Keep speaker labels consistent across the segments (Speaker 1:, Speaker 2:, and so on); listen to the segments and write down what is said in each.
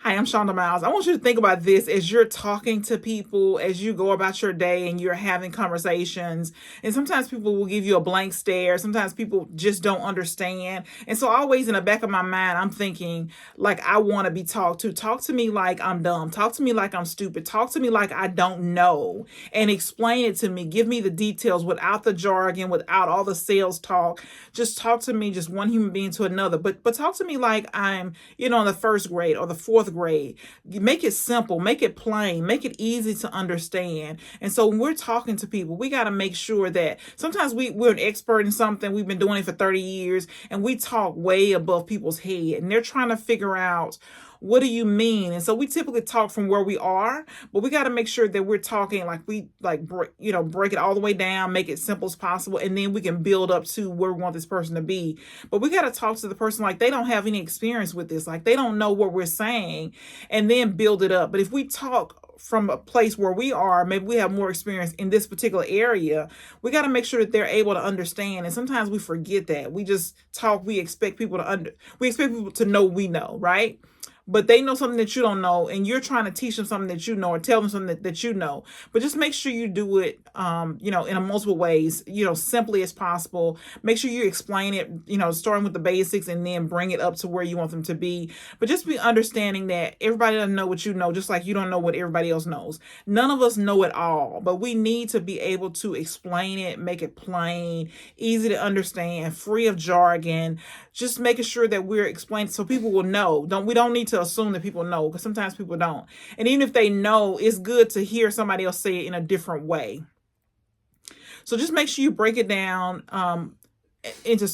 Speaker 1: Hi, I'm Shonda Miles. I want you to think about this as you're talking to people, as you go about your day and you're having conversations. And sometimes people will give you a blank stare. Sometimes people just don't understand. And so always in the back of my mind, I'm thinking like I want to be talked to. Talk to me like I'm dumb. Talk to me like I'm stupid. Talk to me like I don't know. And explain it to me. Give me the details without the jargon, without all the sales talk. Just talk to me, just one human being to another. But talk to me like I'm, in the first grade or the fourth grade. Make it simple, make it plain, make it easy to understand. And so when we're talking to people, we got to make sure that sometimes we're an expert in something, we've been doing it for 30 years, and we talk way above people's head, and they're trying to figure out, what do you mean? And so we typically talk from where we are, but we got to make sure that we're talking like we break it all the way down, make it simple as possible, and then we can build up to where we want this person to be. But we got to talk to the person like they don't have any experience with this, like they don't know what we're saying, and then build it up. But if we talk from a place where we are, maybe we have more experience in this particular area, we got to make sure that they're able to understand. And sometimes we forget that. We just talk, we expect people to know we know, right? But they know something that you don't know, and you're trying to teach them something that you know or tell them something that you know. But just make sure you do it, in a multiple ways, simply as possible. Make sure you explain it, starting with the basics and then bring it up to where you want them to be. But just be understanding that everybody doesn't know what you know, just like you don't know what everybody else knows. None of us know it all, but we need to be able to explain it, make it plain, easy to understand, free of jargon, just making sure that we're explaining so people will know. We don't need to assume that people know, because sometimes people don't. And even if they know, it's good to hear somebody else say it in a different way. So just make sure you break it down into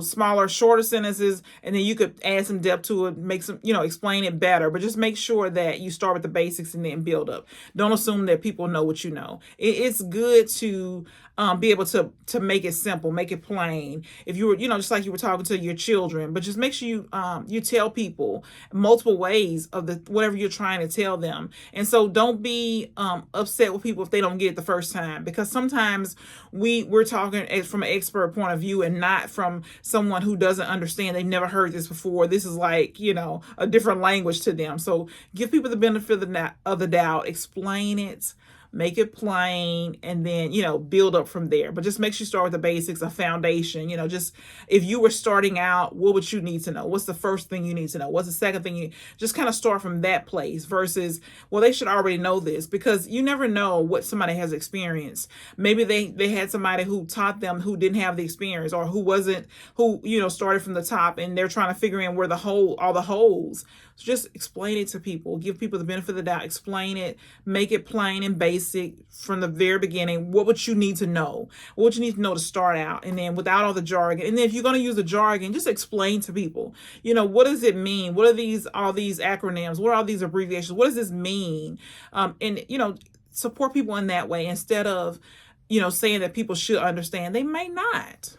Speaker 1: smaller, shorter sentences, and then you could add some depth to it, make some, explain it better. But just make sure that you start with the basics and then build up. Don't assume that people know what you know. It's good to be able to make it simple, make it plain. If you were, just like you were talking to your children, but just make sure you tell people multiple ways of whatever you're trying to tell them. And so don't be upset with people if they don't get it the first time, because sometimes we're talking from an expert point of view and not from someone who doesn't understand. They've never heard this before. This is like, a different language to them. So give people the benefit of the doubt, explain it, make it plain, and then, build up from there. But just make sure you start with the basics, a foundation. Just if you were starting out, what would you need to know? What's the first thing you need to know? What's the second thing? You just kind of start from that place versus, well, they should already know this, because you never know what somebody has experienced. Maybe they had somebody who taught them who didn't have the experience, or who started from the top, and they're trying to figure in where all the holes. So just explain it to people, give people the benefit of the doubt, explain it, make it plain and basic from the very beginning. What would you need to know? What would you need to know to start out? And then without all the jargon. And then if you're going to use the jargon, just explain to people, what does it mean? What are all these acronyms? What are all these abbreviations? What does this mean? And support people in that way, instead of, saying that people should understand. They may not.